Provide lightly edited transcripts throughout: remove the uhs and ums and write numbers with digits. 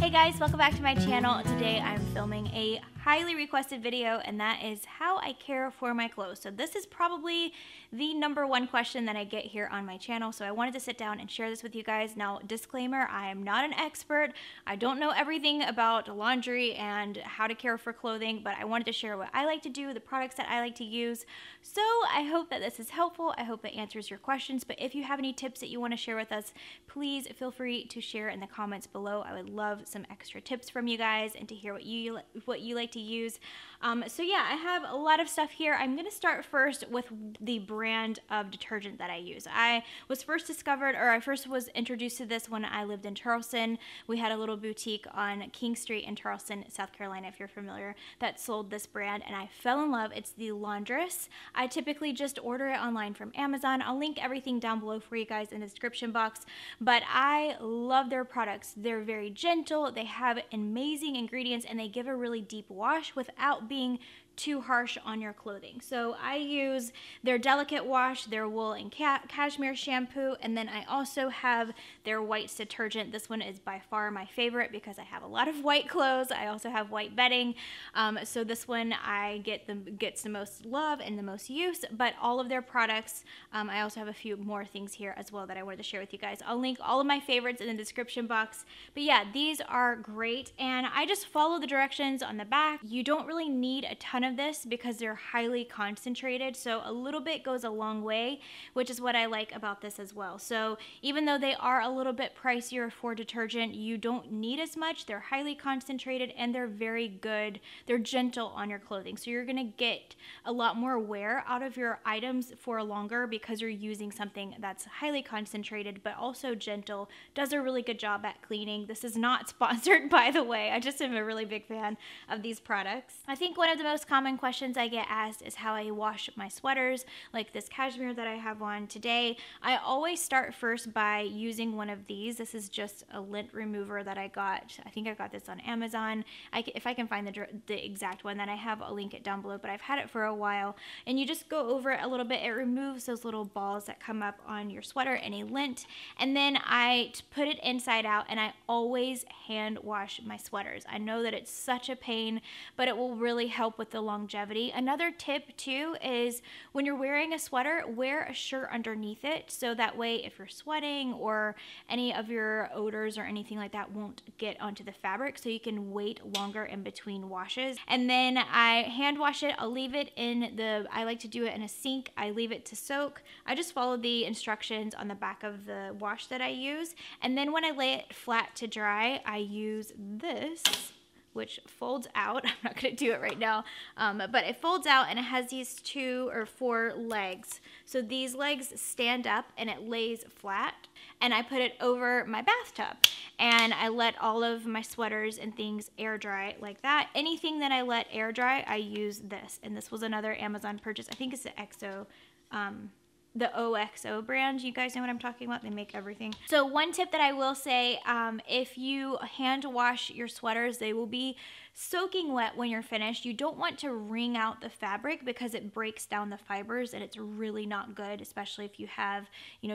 Hey guys, welcome back to my channel. Today I'm filming a highly requested video, and that is how I care for my clothes. So this is probably the #1 question that I get here on my channel, so I wanted to sit down and share this with you guys. Now, disclaimer, I am not an expert. I don't know everything about laundry and how to care for clothing, but I wanted to share what I like to do, the products that I like to use. So I hope that this is helpful. I hope it answers your questions, but if you have any tips that you want to share with us, please feel free to share in the comments below. I would love some extra tips from you guys and to hear what you like to use. So yeah, I have a lot of stuff here. I'm gonna start first with the brand of detergent that I use. I first was introduced to this when I lived in Charleston. We had a little boutique on King Street in Charleston, South Carolina, if you're familiar, that sold this brand, and I fell in love. It's the Laundress. I typically just order it online from Amazon. I'll link everything down below for you guys in the description box, but I love their products. They're very gentle, they have amazing ingredients, and they give a really deep wash without being too harsh on your clothing. So I use their delicate wash, their wool and cashmere shampoo, and then I also have their whites detergent. This one is by far my favorite because I have a lot of white clothes. I also have white bedding, so this one gets the most love and the most use. But all of their products, I also have a few more things here as well that I wanted to share with you guys. I'll link all of my favorites in the description box. But yeah, these are great, and I just follow the directions on the back. You don't really need a ton of this because they're highly concentrated, so a little bit goes a long way, which is what I like about this as well. So even though they are a little bit pricier for detergent, you don't need as much. They're highly concentrated and they're very good. They're gentle on your clothing, so you're gonna get a lot more wear out of your items for longer because you're using something that's highly concentrated but also gentle. Does a really good job at cleaning. This is not sponsored, by the way. I just am a really big fan of these products. I think one of the most common questions I get asked is how I wash my sweaters, like this cashmere that I have on today. I always start first by using one of these. This is just a lint remover that I got. I think I got this on Amazon. If I can find the exact one, then I have, I'll link it down below, but I've had it for a while. And you just go over it a little bit. It removes those little balls that come up on your sweater, any lint. And then I put it inside out, and I always hand wash my sweaters. I know that it's such a pain, but it will really help with the longevity. Another tip too is when you're wearing a sweater, wear a shirt underneath it, so that way if you're sweating or any of your odors or anything like that won't get onto the fabric, so you can wait longer in between washes. And then I hand wash it. I'll leave it I like to do it in a sink. I leave it to soak. I just follow the instructions on the back of the wash that I use, and then when I lay it flat to dry, I use this, which folds out. I'm not going to do it right now, but it folds out, and it has these 2 or 4 legs. So these legs stand up and it lays flat, and I put it over my bathtub, and I let all of my sweaters and things air dry like that. Anything that I let air dry, I use this, and this was another Amazon purchase. I think it's the OXO brand. You guys know what I'm talking about. They make everything. So one tip that I will say, if you hand wash your sweaters, they will be soaking wet when you're finished. You don't want to wring out the fabric because it breaks down the fibers, and it's really not good, especially if you have,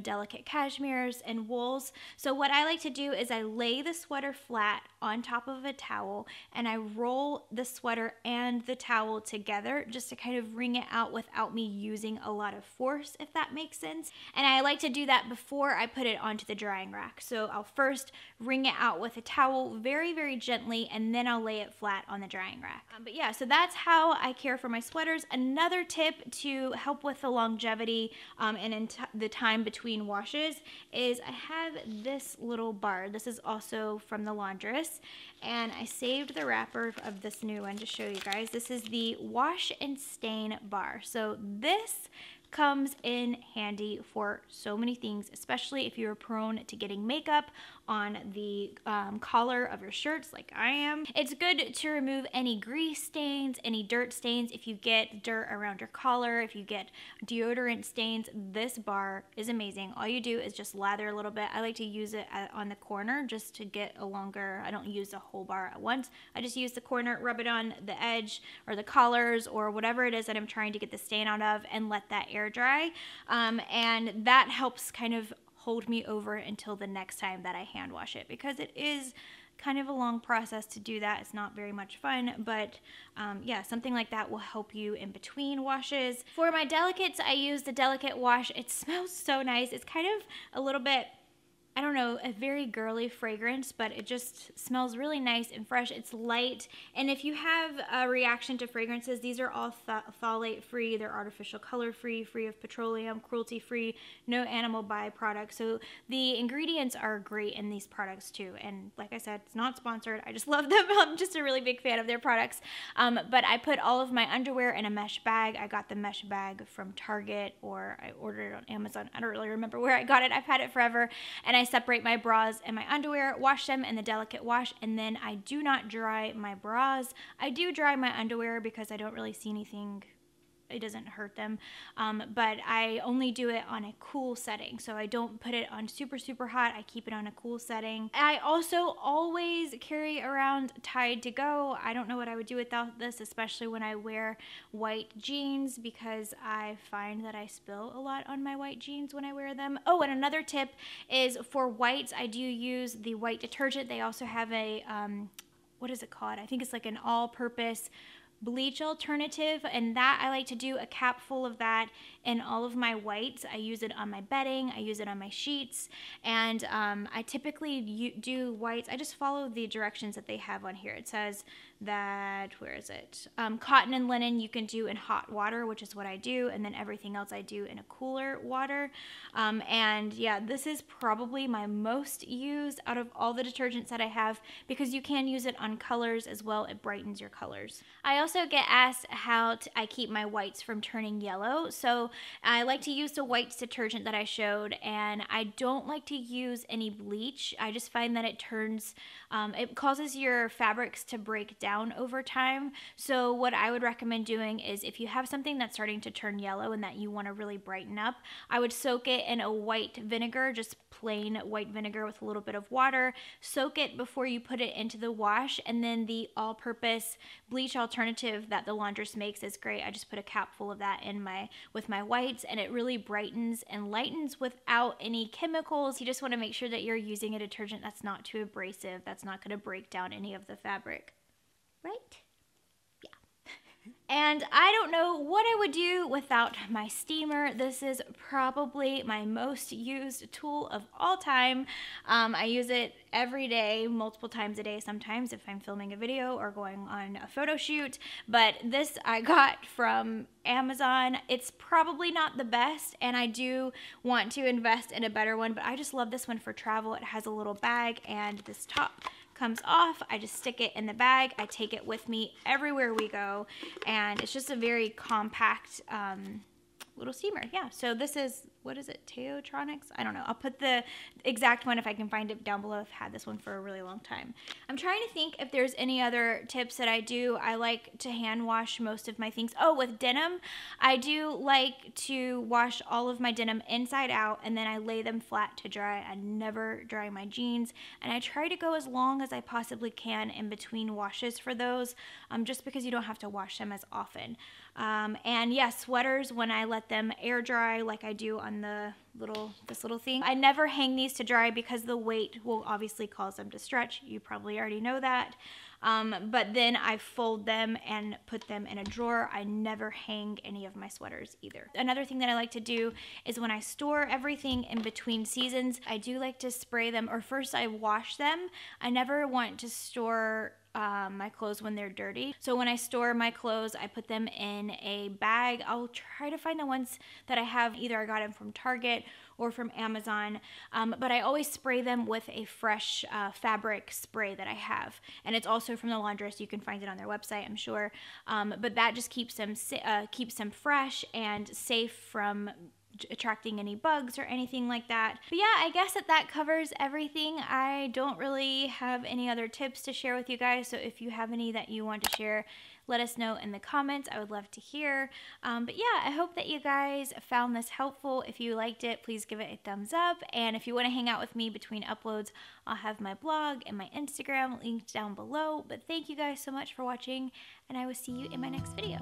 delicate cashmeres and wools. So what I like to do is I lay the sweater flat on top of a towel, and I roll the sweater and the towel together just to kind of wring it out without me using a lot of force, if that makes sense. And I like to do that before I put it onto the drying rack. So I'll first wring it out with a towel very, very gently, and then I'll lay it flat on the drying rack. But yeah, so that's how I care for my sweaters. Another tip to help with the longevity and in the time between washes is I have this little bar. This is also from the Laundress, and I saved the wrapper of this new one to show you guys. This is the Wash and Stain bar. So this comes in handy for so many things, especially if you're prone to getting makeup on the collar of your shirts like I am. It's good to remove any grease stains, any dirt stains. If you get dirt around your collar, if you get deodorant stains, this bar is amazing. All you do is just lather a little bit. I like to use it on the corner just to get a longer, I don't use the whole bar at once. I just use the corner, rub it on the edge or the collars or whatever it is that I'm trying to get the stain out of, and let that air dry. And that helps kind of hold me over until the next time that I hand wash it, because it is kind of a long process to do that. It's not very much fun, but yeah, something like that will help you in between washes. For my delicates, I use the Delicate Wash. It smells so nice. It's kind of a little bit, I don't know, a very girly fragrance, but it just smells really nice and fresh. It's light, and if you have a reaction to fragrances, these are all phthalate free, they're artificial color free, free of petroleum, cruelty free, no animal byproducts. So the ingredients are great in these products too. And like I said, it's not sponsored. I just love them. I'm just a really big fan of their products. But I put all of my underwear in a mesh bag. I got the mesh bag from Target, or I ordered it on Amazon. I don't really remember where I got it. I've had it forever. And I separate my bras and my underwear, wash them in the Delicate Wash, and then I do not dry my bras. I do dry my underwear because I don't really see anything, it doesn't hurt them, but I only do it on a cool setting, so I don't put it on super hot. I keep it on a cool setting. I also always carry around Tide to Go. I don't know what I would do without this, especially when I wear white jeans, because I find that I spill a lot on my white jeans when I wear them. Oh, and another tip is for whites, I do use the white detergent. They also have a what is it called? I think it's like an all-purpose bleach alternative, and that I like to do a cap full of that in all of my whites. I use it on my bedding, I use it on my sheets, and I typically do whites. I just follow the directions that they have on here. It says that, where is it? Cotton and linen you can do in hot water, which is what I do, and then everything else I do in a cooler water. And yeah, this is probably my most used out of all the detergents that I have, because you can use it on colors as well. It brightens your colors. I also get asked how I keep my whites from turning yellow. So I like to use the whites detergent that I showed, and I don't like to use any bleach. I just find that it turns, it causes your fabrics to break down over time. So what I would recommend doing is, if you have something that's starting to turn yellow and that you want to really brighten up, I would soak it in a white vinegar, just plain white vinegar with a little bit of water. Soak it before you put it into the wash, and then the all-purpose bleach alternative that the laundress makes is great. I just put a cap full of that in with my whites, and it really brightens and lightens without any chemicals. You just want to make sure that you're using a detergent that's not too abrasive, that's not going to break down any of the fabric. Right? And I don't know what I would do without my steamer. This is probably my most used tool of all time. I use it every day, multiple times a day sometimes if I'm filming a video or going on a photo shoot. But this I got from Amazon. It's probably not the best, and I do want to invest in a better one, but I just love this one for travel. It has a little bag, and this top comes off. I just stick it in the bag. I take it with me everywhere we go, and it's just a very compact little steamer. Yeah, so this is, what is it, Teotronics? I don't know. I'll put the exact one if I can find it down below. I've had this one for a really long time. I'm trying to think if there's any other tips that I do. I like to hand wash most of my things. Oh, with denim, I do like to wash all of my denim inside out, and then I lay them flat to dry. I never dry my jeans, and I try to go as long as I possibly can in between washes for those, just because you don't have to wash them as often. And yeah, sweaters, when I let them air dry like I do on this little thing, I never hang these to dry because the weight will obviously cause them to stretch. You probably already know that. But then I fold them and put them in a drawer. I never hang any of my sweaters either. Another thing that I like to do is, when I store everything in between seasons, I do like to spray them, or first I wash them. I never want to store my clothes when they're dirty. So when I store my clothes, I put them in a bag. I'll try to find the ones that I have, either I got them from Target or from Amazon, but I always spray them with a fresh fabric spray that I have, and it's also from the laundress. You can find it on their website, I'm sure, but that just keeps them fresh and safe from attracting any bugs or anything like that. But yeah, I guess that covers everything. I don't really have any other tips to share with you guys, so if you have any that you want to share, let us know in the comments. I would love to hear. But yeah, I hope that you guys found this helpful. If you liked it, please give it a thumbs up. And if you want to hang out with me between uploads, I'll have my blog and my Instagram linked down below. But thank you guys so much for watching, and I will see you in my next video.